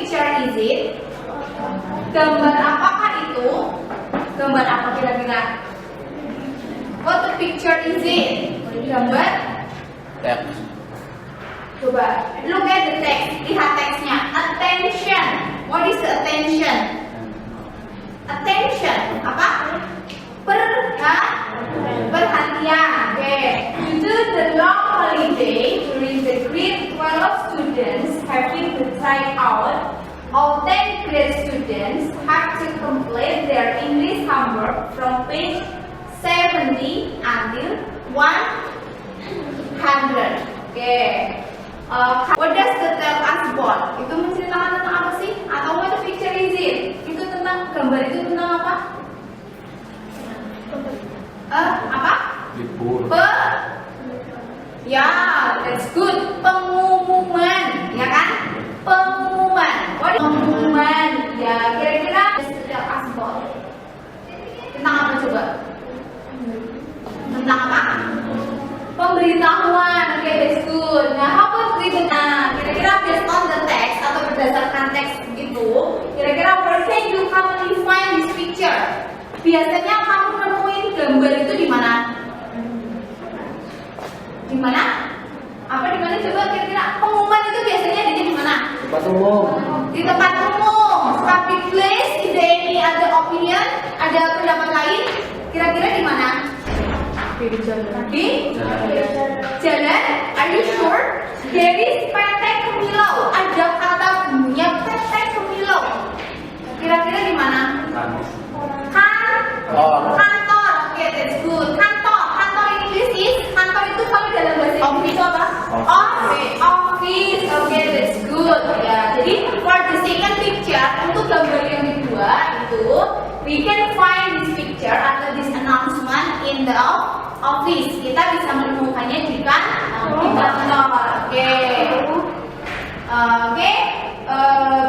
picture is it? Gambar apakah itu? Gambar apa kira-kira? What the picture is it? Gambar? Teks. Coba look at the text. Lihat teksnya. Attention. What is the attention? Attention. Apa? Perhatian. Okay. Due to the long holiday during the grade 12 students having the tryout, all 10 grade students have to complete their English homework from page 70 until 100. Okay. What does the tell us about? Itu menceritakan tentang apa sih? Atau what the picture is it? Itu tentang gambar itu tentang apa? Apa? Libur. Ya, that's good. Pengumuman, ya kan? Pengumuman. What? Pengumuman. Ya, kira-kira what does the tell us about? Tentang apa coba? Tentang apa? Pemberitahuan. Oke, that's good. Nah, how about we kira-kira based on the text atau berdasarkan teks itu, kira-kira where can you commonly find this picture? Biasanya kamu nemuin gambar itu di mana? Di mana? Apa di mana coba kira-kira? Pengumuman itu biasanya ada di mana? Tempat umum. Di tempat umum. Public place. Is there any other opinion? Ada pendapat lain? Kira-kira di mana? Di jalan. Are you sure? There is PT Kemilau. Ada kata bunyinya PT Kemilau. Kira-kira di mana? Kantor. Oke, that's good. Kantor in English is kantor itu kalau dalam bahasa Inggris itu apa? Office. Oke, that's good. Ya, jadi for the second picture untuk gambar yang kedua itu we can find this picture atau this announcement in the office. Kita bisa menemukannya di kantor. Oke.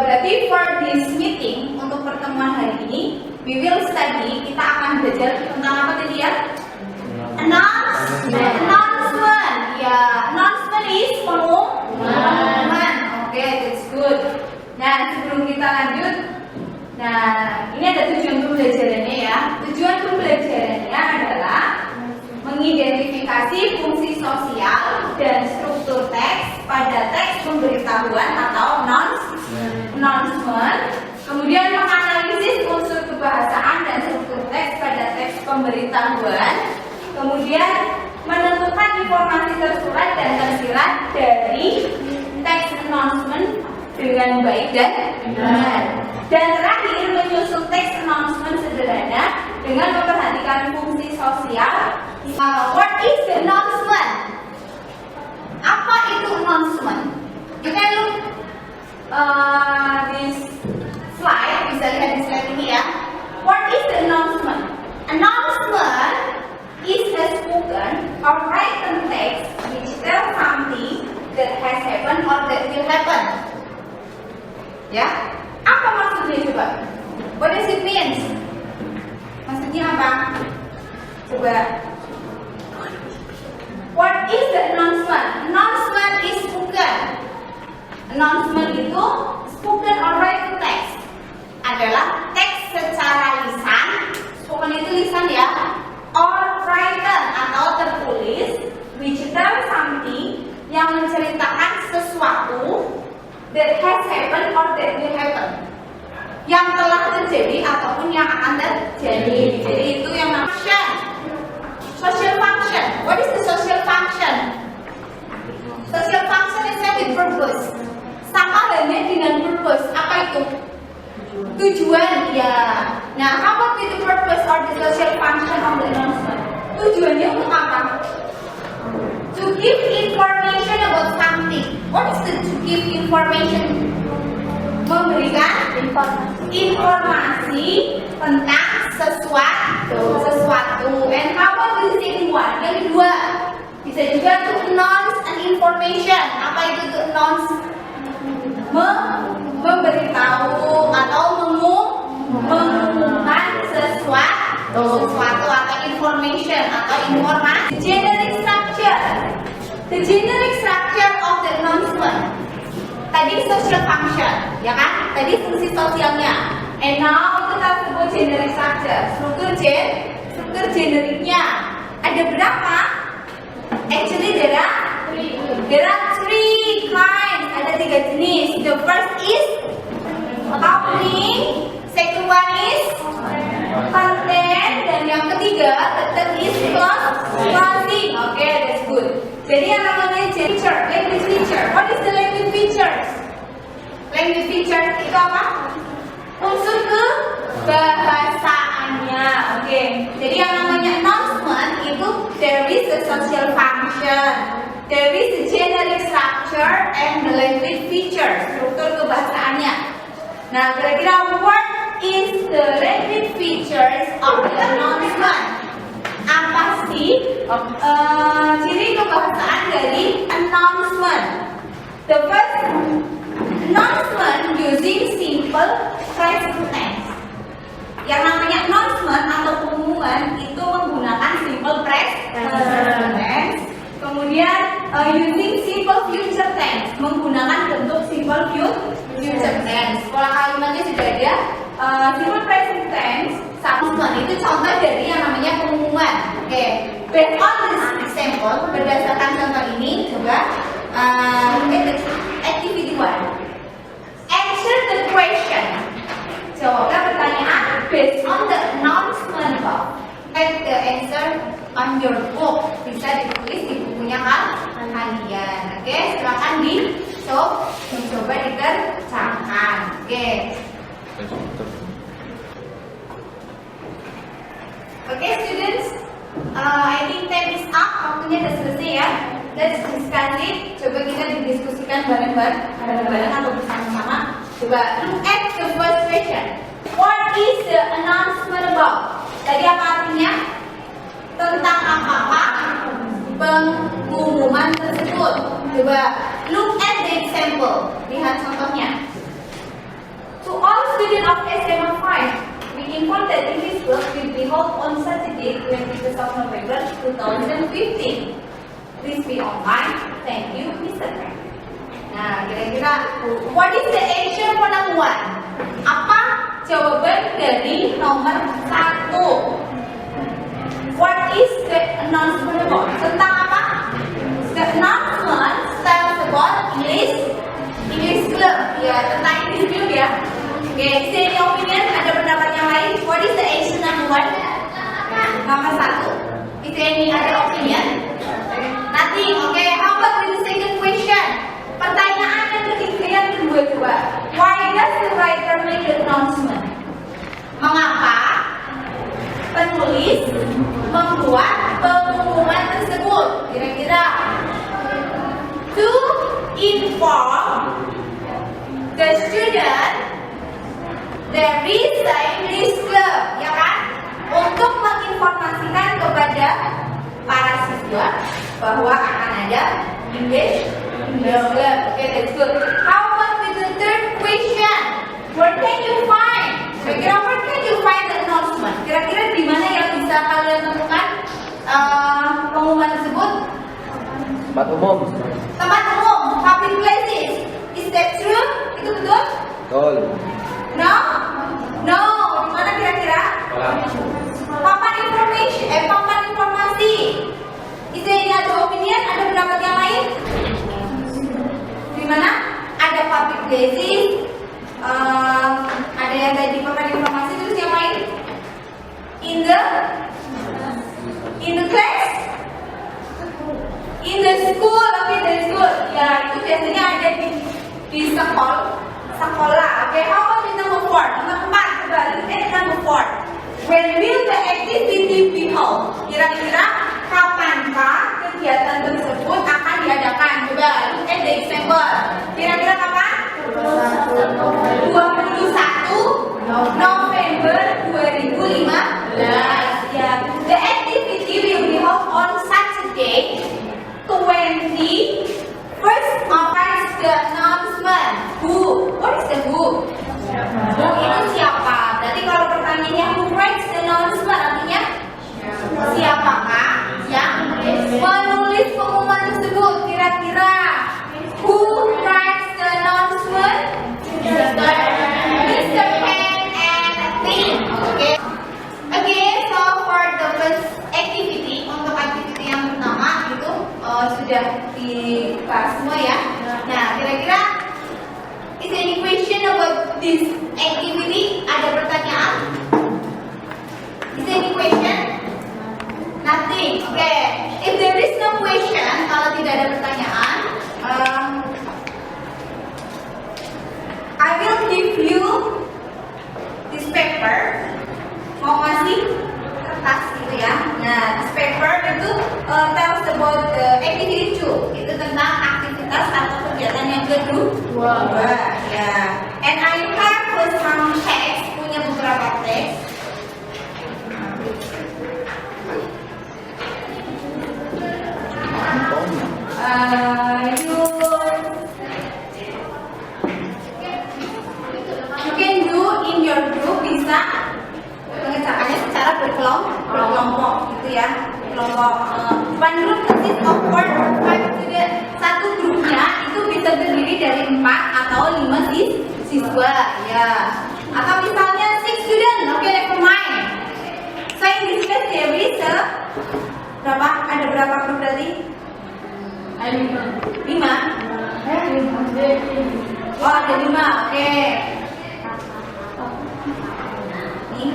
Berarti for this meeting untuk pertemuan hari ini we will study, kita akan belajar tentang apa tadi ya? Announcement. Ya, announcement is pengumuman. Oke, that's good. Nah, sebelum kita lanjut, nah ini ada tujuan pembelajarannya ya. Tujuan pembelajarannya adalah mengidentifikasi fungsi sosial dan struktur teks pada teks pemberitahuan atau announcement. Kemudian menganalisis unsur kebahasaan dan struktur teks pada teks pemberitahuan. Kemudian menentukan informasi tersurat dan tersirat dari teks announcement dengan baik dan benar. Dan terakhir menyusun teks announcement sederhana dengan memperhatikan fungsi sosial. What is the announcement? Apa itu announcement? You can look this slide, bisa lihat di slide ini ya. What is the announcement? Announcement is a spoken or written text which tells something that has happened or that will happen. Ya, apa maksudnya coba? What does it mean? Maksudnya apa? Coba. What is the announcement? Announcement is spoken. Announcement itu spoken or written text. Adalah teks secara lisan. Spoken itu lisan ya. Or written atau tertulis, which tells something yang menceritakan sesuatu that has happened or that will happen. Yang telah terjadi ataupun yang akan terjadi. Jadi itu yang namanya social function. What is the social function? Social function is with purpose. Sama halnya dengan purpose. Apa itu? Tujuan ya. Nah, apa itu purpose or the social function of the announcement? Tujuannya untuk apa? To give information about something. What is the to give information? Memberikan informasi tentang sesuatu. And how about the second one? Yang kedua, bisa juga to announce an information. Apa itu to announce? Memberitahu atau mengumumkan sesuatu atau information atau informasi. The generic structure of the announcement. Tadi social function ya kan? Tadi fungsi sosialnya. And now kita sebut generic structure. Struktur generiknya ada berapa? Actually there are three kinds. Ada 3 jenis. The first is opening, second one is content, dan yang ketiga the third is closing. Okay, that's good. Jadi yang namanya feature, language feature. What is the language features? Language features itu apa? Unsur kebahasaannya. Oke. Jadi yang namanya announcement itu there is a social function, there is a generic structure, and the language features, struktur kebahasaannya. Nah, kira-kira what is the language features of the announcement? Apa sih ciri kebahasaan dari announcement? The first, announcement using simple present tense. Yang namanya announcement atau pengumuman itu menggunakan simple present tense. Kemudian using simple future tense, menggunakan bentuk simple future tense. Pola kalimatnya sudah ada. Simple present tense, announcement itu contoh dari yang namanya pengumuman. Oke, based on this example, berdasarkan contoh ini, coba activity 1. Answer the question. Jawablah pertanyaan based on the announcement above. Write the answer on your book. Bisa ditulis di bukunya kalian. Oke, silakan mencoba dikerjakan. Oke. Oke, students. I think time is up. Waktunya sudah selesai ya. Let's discuss it. Coba kita didiskusikan bareng-bareng atau bersama-sama. Coba look at the first question. What is the announcement about? Tadi apa artinya? Tentang apakah pengumuman tersebut? Coba look at the example. Lihat contohnya. To all students of SMA 5, we inform that English class will be held on Saturday, 21st of November 2015. Please be online. Thank you, Mr. Frank. Nah, kira-kira what is the answer for number 1? Apa jawaban dari nomor 1? What is the announcement about? Tentang apa? The announcement tells about English club. Ya, tentang English club ya. Oke, is there any opinion? Ada pendapat yang lain? What is the answer number 1? Nomor 1. Is there any other opinion? Nothing. Okay, how about with the second question? Pertanyaan yang kedua coba. Why does the writer make the announcement? Mengapa penulis membuat pengumuman tersebut? Kira-kira to inform the student there is the English club, ya kan? Untuk menginformasikan kepada para siswa bahwa akan ada English club. Okay, that's good. How about with the third question? Where can you find? Kira-kira where can you find the announcement? Kira-kira di mana yang bisa kalian temukan pengumuman tersebut? Tempat umum. Tempat umum, public places. Is that true? Itu betul? Betul. No? No. Di mana kira-kira? Papan informasi. Is there any other opinion? Ada pendapat yang lain? Di mana? Ada public places. Ada yang tadi papan informasi, terus yang lain? In the class? In the school. Okay, that's good. Ya, itu biasanya ada di sekolah. Okay, how about in number 4? Nomor 4, coba look at number 4. When will the activity be held? Kira-kira kapankah kegiatan tersebut akan diadakan? Coba look at the example. Kira-kira kapan? 21 November 2015. Ya, the activity will be held on Saturday 21st of the announcement. Who? What is the who? Who itu siapa? Berarti kalau pertanyaannya who writes the announcement, artinya siapakah yang menulis pengumuman tersebut? Kira-kira who writes the announcement? The sudah di kelas semua ya. Nah, kira-kira is there any question about this activity? Ada pertanyaan? Is there any question? Nothing. Okay. If there is no question, kalau tidak ada pertanyaan, I will give you this paper. Mau kasih kertas gitu ya. Nah, this paper itu tells about the activity 2. Itu tentang aktivitas atau kegiatan yang kedua. Ya. And I have some text, punya beberapa teks. You can do in your group, bisa mengerjakannya secara berkelompok gitu ya. Kelompok one group consists of 4 or 5 students. Satu grupnya itu bisa terdiri dari 4 atau 5 siswa ya. Atau misalnya 6 student, oke, never mind. So in this case there is berapa? Ada berapa grup tadi? 5. Oh, ada 5, oke. Nih.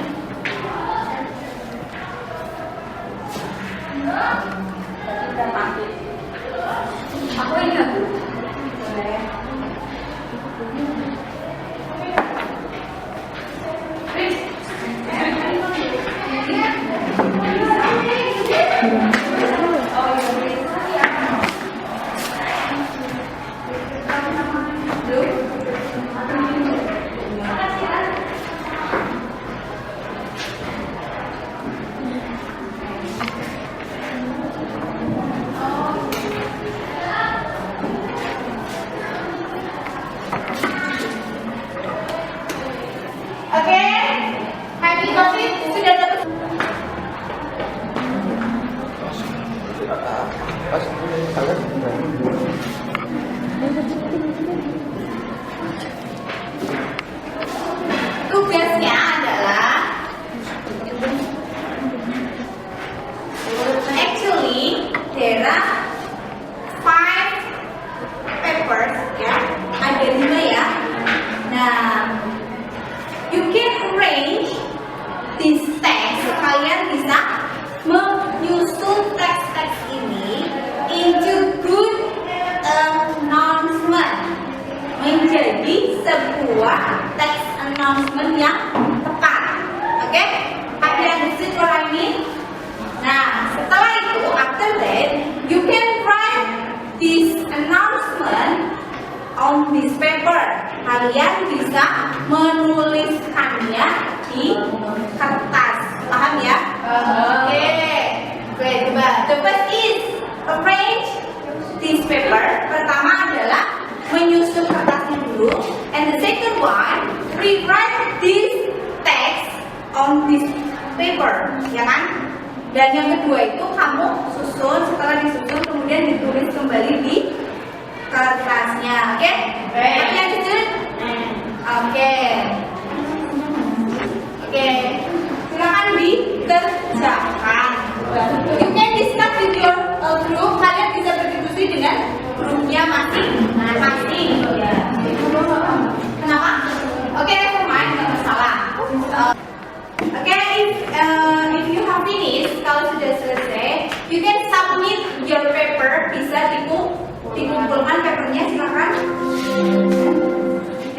Aku ingat. Oke, have you got it? Sudah dapat? Tugasnya adalah actually there are 5 papers ya, ada 5 ya. Nah, you can arrange this text. Kalian bisa menyusun teks-teks ini into good announcement, menjadi sebuah teks announcement yang tepat. Oke? Have you understood what I mean? Nah, setelah itu, after that, you can write this announcement on this paper. Kalian bisa menuliskannya di kertas. Paham ya? Oke. Coba. The first is arrange this paper. Pertama adalah menyusun kertasnya dulu. And the second one, rewrite this text on this paper. Ya kan? Dan yang kedua itu kamu susun. Setelah disusun, kemudian ditulis kembali di kertasnya. Oke? Tapi yang kecil? Oke. Silakan dikerjakan. You can discuss with your group. Kalian bisa berdiskusi dengan grupnya masing-masing. Kenapa? Oke, never mind, nggak masalah. Oke, if you have finished, kalau sudah selesai, you can submit your paper. Bisa dikumpulkan papernya, silakan.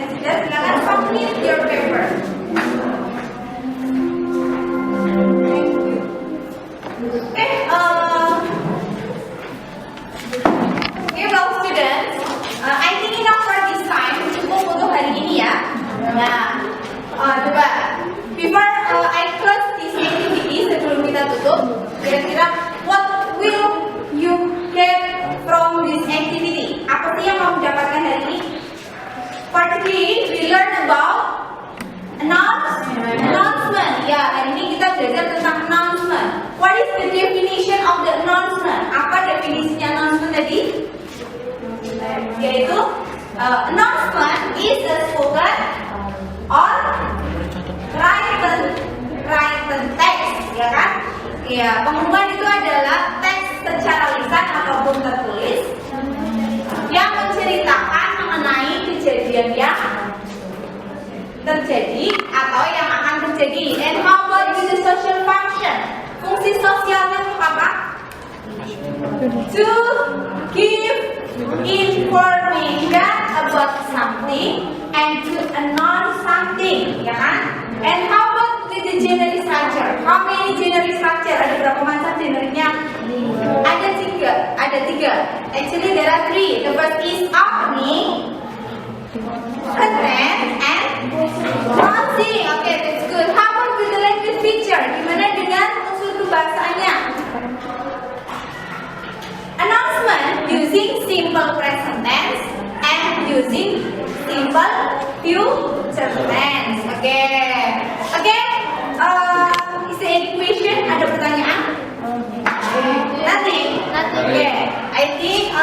Ya sudah, silakan submit your paper. Okay, well students, I think enough for this time. Cukup untuk hari ini ya. Nah, coba before I close this activity, sebelum kita tutup, kira-kira what will you get from this activity? Apa sih yang kamu dapatkan hari ini? Part 3, we learn about announcement. Ya, hari ini kita belajar tentang announcement. What is the definition of the announcement? Apa definisinya announcement tadi? Yaitu announcement is a spoken or written text, ya kan? Ya, pengumuman itu adalah teks secara lisan ataupun tertulis yang menceritakan mengenai kejadian yang terjadi atau yang akan terjadi. And how about the social function? Fungsi sosialnya itu apa? To give information about something and to announce something, ya kan? And how about with the general structure? How many general structure? Ada berapa macam generalnya? Ada tiga. Actually there are three. The first is opening, content, and closing. Okay, that's good. How about with the language feature? Gimana dengan unsur kebahasaannya? Announcement using simple present tense and using simple future tense. Okay. Again, is there any question? Ada pertanyaan? Nothing. Okay. I think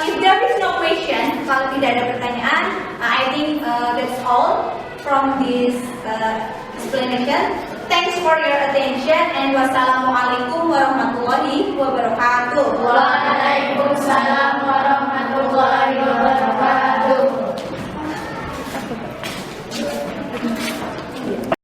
if there is no question, kalau tidak ada pertanyaan, I think that's all from this explanation. Thanks for your attention and wassalamualaikum warahmatullahi wabarakatuh. Waalaikumsalam warahmatullahi wabarakatuh.